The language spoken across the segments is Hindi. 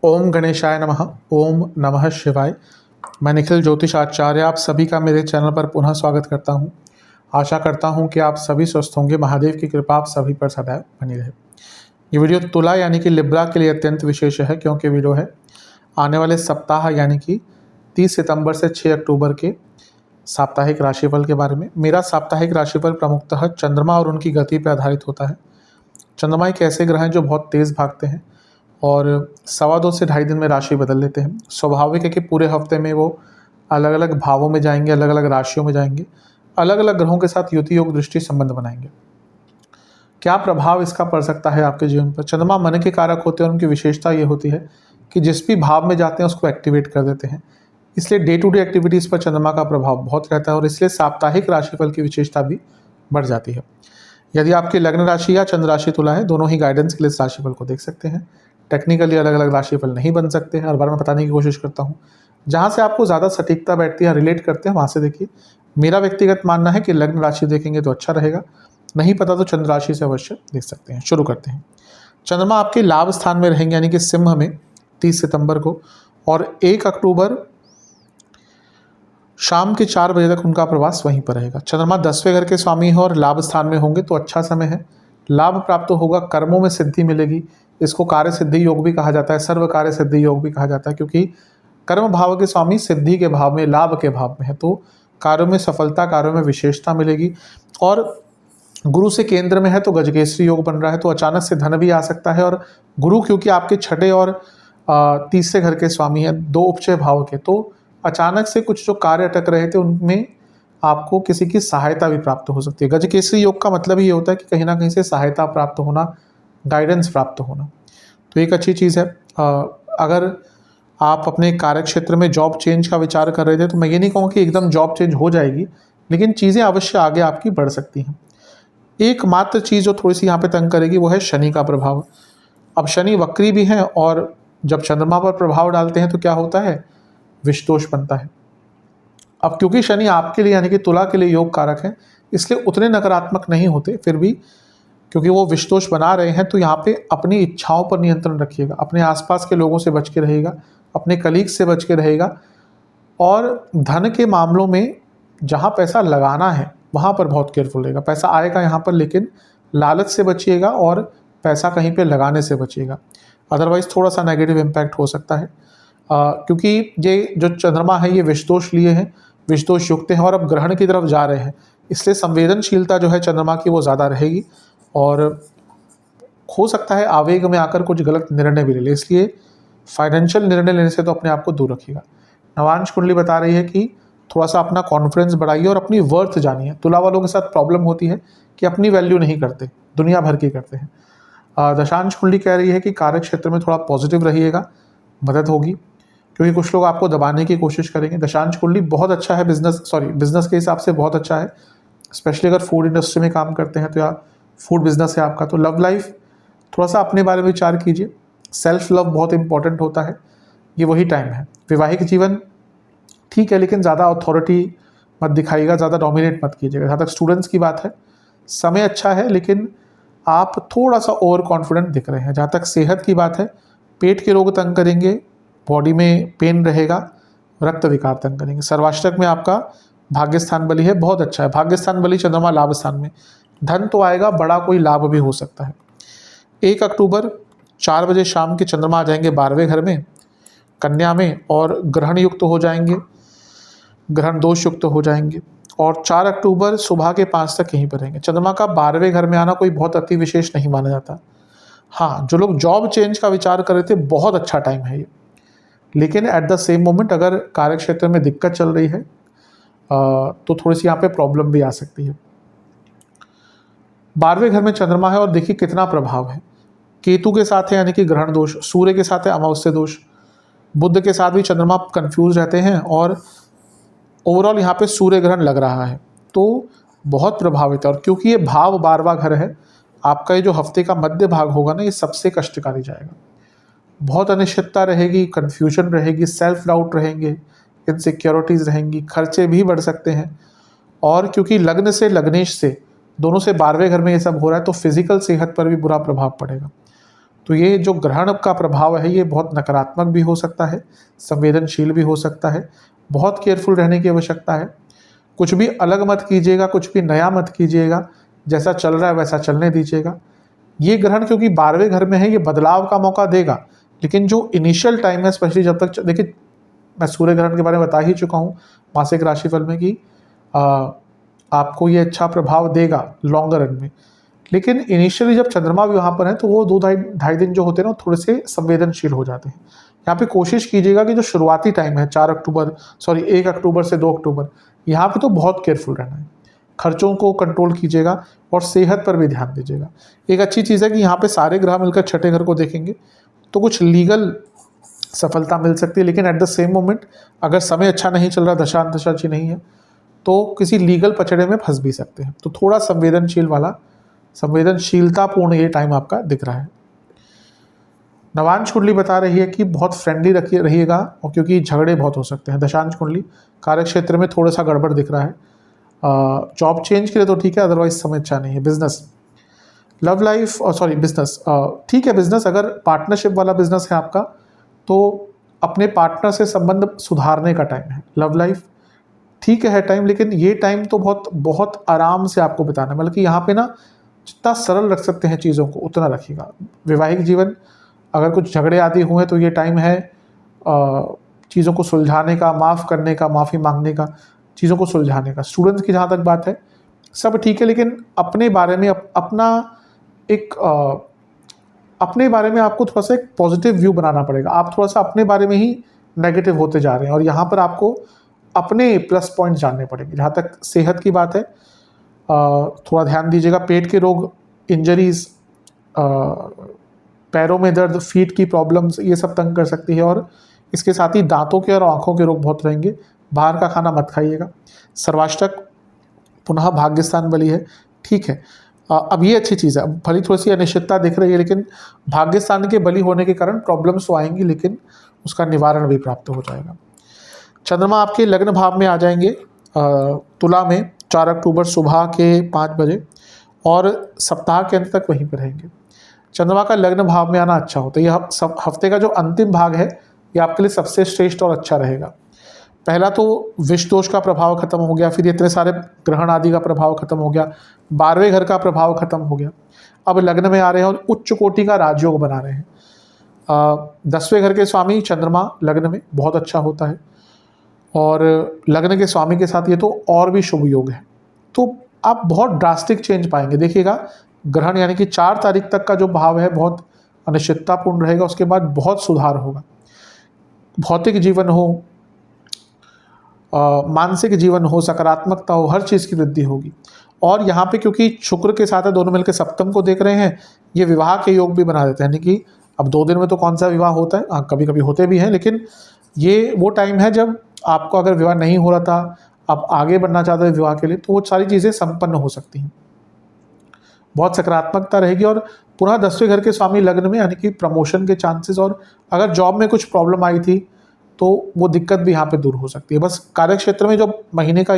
ओम गणेशाय नमः। ओम नमः शिवाय। मैं निखिल ज्योतिष आचार्य आप सभी का मेरे चैनल पर पुनः स्वागत करता हूं। आशा करता हूं कि आप सभी स्वस्थ होंगे। महादेव की कृपा आप सभी पर सदैव बनी रहे। ये वीडियो तुला यानी कि लिब्रा के लिए अत्यंत विशेष है, क्योंकि वीडियो है आने वाले सप्ताह यानी कि 30 सितंबर से 6 अक्टूबर के साप्ताहिक राशिफल के बारे में। मेरा साप्ताहिक राशिफल प्रमुखतः चंद्रमा और उनकी गति पर आधारित होता है। चंद्रमा एक ऐसे ग्रह हैं जो बहुत तेज़ भागते हैं और 2.25 से 2.5 दिन में राशि बदल लेते हैं। स्वाभाविक है कि पूरे हफ्ते में वो अलग अलग भावों में जाएंगे, अलग अलग राशियों में जाएंगे, अलग अलग ग्रहों के साथ युति योग दृष्टि संबंध बनाएंगे। क्या प्रभाव इसका पड़ सकता है आपके जीवन पर? चंद्रमा मन के कारक होते हैं और उनकी विशेषता ये होती है कि जिस भी भाव में जाते हैं उसको एक्टिवेट कर देते हैं। इसलिए डे टू डे एक्टिविटीज़ पर चंद्रमा का प्रभाव बहुत रहता है और इसलिए साप्ताहिक राशिफल की विशेषता भी बढ़ जाती है। यदि आपकी लग्न राशि या चंद्र राशि तुला है, दोनों ही गाइडेंस के लिए इस राशिफल को देख सकते हैं। टेक्निकली अलग अलग राशिफल नहीं बन सकते हैं, हर बार मैं बताने की कोशिश करता हूँ। जहाँ से आपको ज़्यादा सटीकता बैठती है, रिलेट करते हैं, वहाँ से देखिए। मेरा व्यक्तिगत मानना है कि लग्न राशि देखेंगे तो अच्छा रहेगा, नहीं पता तो चंद्र राशि से अवश्य देख सकते हैं। शुरू करते हैं। चंद्रमा आपके लाभ स्थान में रहेंगे यानी कि सिंह में 30 सितंबर को, और 1 अक्टूबर शाम के 4 बजे तक उनका प्रवास वहीं पर रहेगा। चंद्रमा 10वें घर के स्वामी है और लाभ स्थान में होंगे तो अच्छा समय है। लाभ प्राप्त होगा, कर्मों में सिद्धि मिलेगी। इसको कार्य सिद्धि योग भी कहा जाता है, सर्व कार्य सिद्धि योग भी कहा जाता है, क्योंकि कर्म भाव के स्वामी सिद्धि के भाव में, लाभ के भाव में है। तो कार्यों में सफलता, कार्यों में विशेषता मिलेगी। और गुरु से केंद्र में है तो गजकेसरी योग बन रहा है, तो अचानक से धन भी आ सकता है। और गुरु क्योंकि आपके 6ठे और 30वें घर के स्वामी है, 2 उपचय भाव के, तो अचानक से कुछ जो कार्य अटक रहे थे उनमें आपको किसी की सहायता भी प्राप्त हो सकती है। गजकेसरी योग का मतलब ये होता है कि कहीं ना कहीं से सहायता प्राप्त होना, गाइडेंस प्राप्त होना, तो एक अच्छी चीज़ है। अगर आप अपने कार्य क्षेत्र में जॉब चेंज का विचार कर रहे थे तो मैं ये नहीं कहूँ कि एकदम जॉब चेंज हो जाएगी, लेकिन चीज़ें अवश्य आगे आपकी बढ़ सकती हैं। एकमात्र चीज़ जो थोड़ी सी यहाँ पे तंग करेगी वो है शनि का प्रभाव। अब शनि वक्री भी हैं और जब चंद्रमा पर प्रभाव डालते हैं तो क्या होता है, विषदोष बनता है। अब क्योंकि शनि आपके लिए यानी कि तुला के लिए योग कारक है, इसलिए उतने नकारात्मक नहीं होते, फिर भी क्योंकि वो विषदोष बना रहे हैं तो यहाँ पे अपनी इच्छाओं पर नियंत्रण रखिएगा, अपने आसपास के लोगों से बच के रहेगा, अपने कलीग से बच के रहेगा। और धन के मामलों में जहाँ पैसा लगाना है वहाँ पर बहुत केयरफुल रहेगा। पैसा आएगा यहाँ पर, लेकिन लालच से बचिएगा और पैसा कहीं पे लगाने से बचिएगा, अदरवाइज थोड़ा सा नेगेटिव इम्पैक्ट हो सकता है। क्योंकि ये जो चंद्रमा है ये विषदोष लिए हैं, विषदोष युक्त हैं और अब ग्रहण की तरफ जा रहे हैं, इसलिए संवेदनशीलता जो है चंद्रमा की वो ज़्यादा रहेगी और हो सकता है आवेग में आकर कुछ गलत निर्णय भी ले ले। इसलिए फाइनेंशियल निर्णय लेने से तो अपने आप को दूर रखिएगा। नवांश कुंडली बता रही है कि थोड़ा सा अपना कॉन्फिडेंस बढ़ाइए और अपनी वर्थ जानिए। तुला वालों के साथ प्रॉब्लम होती है कि अपनी वैल्यू नहीं करते, दुनिया भर की करते हैं। दशांश कुंडली कह रही है कि कार्य क्षेत्र में थोड़ा पॉजिटिव रहिएगा, मदद होगी, क्योंकि कुछ लोग आपको दबाने की कोशिश करेंगे। दशांश कुंडली बहुत अच्छा है बिजनेस के हिसाब से बहुत अच्छा है, स्पेशली अगर फूड इंडस्ट्री में काम करते हैं तो, या फूड बिजनेस है आपका तो। लव लाइफ थोड़ा सा अपने बारे में विचार कीजिए, सेल्फ लव बहुत इंपॉर्टेंट होता है, ये वही टाइम है। वैवाहिक जीवन ठीक है, लेकिन ज़्यादा अथॉरिटी मत दिखाइएगा, ज़्यादा डोमिनेट मत कीजिएगा। जहाँ तक स्टूडेंट्स की बात है, समय अच्छा है लेकिन आप थोड़ा सा ओवर कॉन्फिडेंट दिख रहे हैं। जहाँ तक सेहत की बात है, पेट के रोग तंग करेंगे, बॉडी में पेन रहेगा, रक्त विकार तंग करेंगे। सर्वाष्टक में आपका भाग्यस्थान बली है, बहुत अच्छा है। भाग्यस्थान बली चंद्रमा लाभ स्थान में, धन तो आएगा, बड़ा कोई लाभ भी हो सकता है। 1 अक्टूबर 4 बजे शाम के चंद्रमा आ जाएंगे 12वें घर में, कन्या में, और ग्रहण युक्त हो जाएंगे, ग्रहण दोष युक्त हो जाएंगे, और 4 अक्टूबर सुबह के 5 तक यहीं पर रहेंगे। चंद्रमा का 12वें घर में आना कोई बहुत अति विशेष नहीं माना जाता। हाँ, जो लोग जॉब चेंज का विचार कर रहे थे, बहुत अच्छा टाइम है ये, लेकिन एट द सेम मोमेंट अगर कार्य क्षेत्र में दिक्कत चल रही है तो थोड़ी सी यहाँ पे प्रॉब्लम भी आ सकती है। 12वें घर में चंद्रमा है और देखिए कितना प्रभाव है। केतु के साथ है यानी कि ग्रहण दोष, सूर्य के साथ है अमावस्या दोष, बुध के साथ भी चंद्रमा कंफ्यूज रहते हैं, और ओवरऑल यहाँ पे सूर्य ग्रहण लग रहा है तो बहुत प्रभावित है। और क्योंकि ये भाव 12वां घर है, आपका ये जो हफ्ते का मध्य भाग होगा ना, ये सबसे कष्टकारी जाएगा। बहुत अनिश्चितता रहेगी, कन्फ्यूजन रहेगी, सेल्फ डाउट रहेंगे, इनसिक्योरिटीज़ रहेंगी, खर्चे भी बढ़ सकते हैं। और क्योंकि लग्न से लग्नेश से दोनों से 12वें घर में ये सब हो रहा है, तो फिजिकल सेहत पर भी बुरा प्रभाव पड़ेगा। तो ये जो ग्रहण का प्रभाव है ये बहुत नकारात्मक भी हो सकता है, संवेदनशील भी हो सकता है, बहुत केयरफुल रहने की आवश्यकता है। कुछ भी अलग मत कीजिएगा, कुछ भी नया मत कीजिएगा, जैसा चल रहा है वैसा चलने दीजिएगा। ये ग्रहण क्योंकि 12वें घर में है, ये बदलाव का मौका देगा, लेकिन जो इनिशियल टाइम है, स्पेशली जब तक देखिए, मैं सूर्य ग्रहण के बारे में बता ही चुका हूँ मासिक राशिफल में कि आपको ये अच्छा प्रभाव देगा लॉन्गर रन में, लेकिन इनिशियली जब चंद्रमा भी वहाँ पर है तो वो 2-2.5 दिन जो होते हैं ना थोड़े से संवेदनशील हो जाते हैं। यहाँ पे कोशिश कीजिएगा कि जो शुरुआती टाइम है 1 अक्टूबर से 2 अक्टूबर, यहाँ पे तो बहुत केयरफुल रहना है, खर्चों को कंट्रोल कीजिएगा और सेहत पर भी ध्यान दीजिएगा। एक अच्छी चीज़ है कि यहाँ पे सारे ग्रह मिलकर छठे घर को देखेंगे तो कुछ लीगल सफलता मिल सकती है, लेकिन एट द सेम मोमेंट अगर समय अच्छा नहीं चल रहा, दशा अंतशा अच्छी नहीं है, तो किसी लीगल पचड़े में फंस भी सकते हैं। तो थोड़ा संवेदनशीलतापूर्ण ये टाइम आपका दिख रहा है। नवांश कुंडली बता रही है कि बहुत फ्रेंडली रहिएगा, और क्योंकि झगड़े बहुत हो सकते हैं। दशांश कुंडली कार्य क्षेत्र में थोड़ा सा गड़बड़ दिख रहा है। जॉब चेंज के लिए तो ठीक है, अदरवाइज समय अच्छा नहीं है। बिजनेस, लव लाइफ और सॉरी बिजनेस ठीक है। बिजनेस अगर पार्टनरशिप वाला बिजनेस है आपका तो अपने पार्टनर से संबंध सुधारने का टाइम है। लव लाइफ ठीक है टाइम, लेकिन ये टाइम तो बहुत बहुत आराम से आपको बिताना है, मतलब कि यहाँ पे ना जितना सरल रख सकते हैं चीज़ों को उतना रखिएगा। वैवाहिक जीवन अगर कुछ झगड़े आदि हुए तो ये टाइम है चीज़ों को सुलझाने का, माफ़ करने का, माफ़ी मांगने का, चीज़ों को सुलझाने का। स्टूडेंट्स की जहाँ तक बात है सब ठीक है, लेकिन अपने बारे में अपने बारे में आपको थोड़ा सा एक पॉजिटिव व्यू बनाना पड़ेगा। आप थोड़ा सा अपने बारे में ही नेगेटिव होते जा रहे हैं, और यहाँ पर आपको अपने प्लस पॉइंट जानने पड़ेंगे। जहाँ तक सेहत की बात है थोड़ा ध्यान दीजिएगा। पेट के रोग, इंजरीज, पैरों में दर्द, फीट की प्रॉब्लम्स, ये सब तंग कर सकती है, और इसके साथ ही दांतों के और आँखों के रोग बहुत रहेंगे। बाहर का खाना मत खाइएगा। सर्वाष्टक पुनः भाग्यस्थान बली है, ठीक है। अब ये अच्छी चीज़ है, भली थोड़ी सी अनिश्चितता दिख रही है, लेकिन भाग्यस्थान के बली होने के कारण प्रॉब्लम्स तो आएंगी, लेकिन उसका निवारण भी प्राप्त हो जाएगा। चंद्रमा आपके लग्न भाव में आ जाएंगे तुला में 4 अक्टूबर सुबह के 5 बजे, और सप्ताह के अंत तक वहीं पर रहेंगे। चंद्रमा का लग्न भाव में आना अच्छा होता है। यह सब हफ्ते का जो अंतिम भाग है ये आपके लिए सबसे श्रेष्ठ और अच्छा रहेगा। पहला तो विष दोष का प्रभाव खत्म हो गया, फिर ये इतने सारे ग्रहण आदि का प्रभाव खत्म हो गया, 12वें घर का प्रभाव खत्म हो गया। अब लग्न में आ रहे हैं और उच्च कोटि का राजयोग बना रहे हैं। 10वें घर के स्वामी चंद्रमा लग्न में बहुत अच्छा होता है, और लग्न के स्वामी के साथ ये तो और भी शुभ योग है। तो आप बहुत ड्रास्टिक चेंज पाएंगे। देखिएगा ग्रहण यानी कि 4 तारीख तक का जो भाव है बहुत अनिश्चिततापूर्ण रहेगा, उसके बाद बहुत सुधार होगा। भौतिक जीवन हो, मानसिक जीवन हो, सकारात्मकता हो, हर चीज़ की वृद्धि होगी। और यहाँ पे क्योंकि शुक्र के साथ है, दोनों मिलकर सप्तम को देख रहे हैं, ये विवाह के योग भी बना देते हैं। यानी कि अब 2 दिन में तो कौन सा विवाह होता है, कभी कभी होते भी हैं, लेकिन ये वो टाइम है जब आपको अगर विवाह नहीं हो रहा था, आप आगे बढ़ना चाहते हैं विवाह के लिए, तो वो सारी चीज़ें संपन्न हो सकती हैं। बहुत सकारात्मकता रहेगी, और पुनः 10वें घर के स्वामी लग्न में, यानी कि प्रमोशन के चांसेस, और अगर जॉब में कुछ प्रॉब्लम आई थी तो वो दिक्कत भी यहाँ पे दूर हो सकती है। बस कार्य क्षेत्र में जो महीने का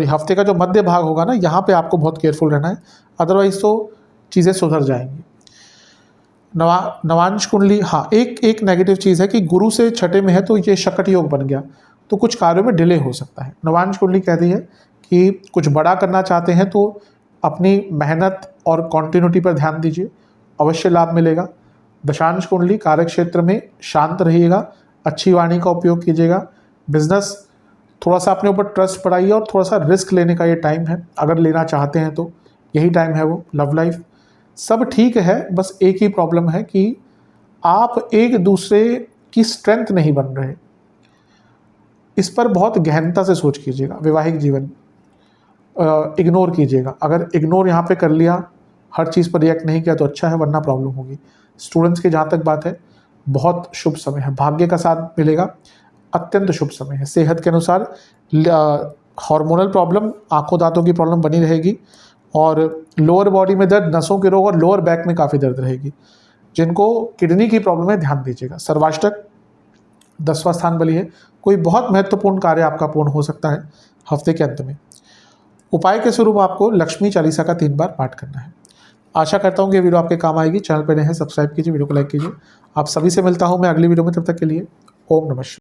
हफ्ते का जो मध्य भाग होगा ना, यहाँ पे आपको बहुत केयरफुल रहना है, अदरवाइज तो चीज़ें सुधर जाएंगी। नवांश कुंडली, हाँ एक नेगेटिव चीज़ है कि गुरु से छठे में है तो ये शकट योग बन गया, तो कुछ कार्यों में डिले हो सकता है। नवांश कुंडली कहती है कि कुछ बड़ा करना चाहते हैं तो अपनी मेहनत और कॉन्टिन्यूटी पर ध्यान दीजिए, अवश्य लाभ मिलेगा। दशांश कुंडली, कार्य क्षेत्र में शांत रहिएगा, अच्छी वाणी का उपयोग कीजिएगा। बिजनेस थोड़ा सा अपने ऊपर ट्रस्ट बढ़ाइए, और थोड़ा सा रिस्क लेने का ये टाइम है, अगर लेना चाहते हैं तो यही टाइम है वो। लव लाइफ सब ठीक है, बस एक ही प्रॉब्लम है कि आप एक दूसरे की स्ट्रेंथ नहीं बन रहे, इस पर बहुत गहनता से सोच कीजिएगा। वैवाहिक जीवन इग्नोर कीजिएगा, अगर इग्नोर यहाँ पे कर लिया, हर चीज़ पर रिएक्ट नहीं किया तो अच्छा है, वरना प्रॉब्लम होगी। स्टूडेंट्स की जहाँ तक बात है बहुत शुभ समय है, भाग्य का साथ मिलेगा, अत्यंत शुभ समय है। सेहत के अनुसार हार्मोनल प्रॉब्लम, आंखों दांतों की प्रॉब्लम बनी रहेगी, और लोअर बॉडी में दर्द, नसों के रोग और लोअर बैक में काफ़ी दर्द रहेगी। जिनको किडनी की प्रॉब्लम है ध्यान दीजिएगा। सर्वाष्टक 10वां स्थान बली है, कोई बहुत महत्वपूर्ण कार्य आपका पूर्ण हो सकता है हफ्ते के अंत में। उपाय के स्वरूप आपको लक्ष्मी चालीसा का 3 बार पाठ करना है। आशा करता हूँ कि ये वीडियो आपके काम आएगी। चैनल पर नए हैं, सब्सक्राइब कीजिए, वीडियो को लाइक कीजिए। आप सभी से मिलता हूँ मैं अगली वीडियो में, तब तक के लिए ओम नमः शिवाय।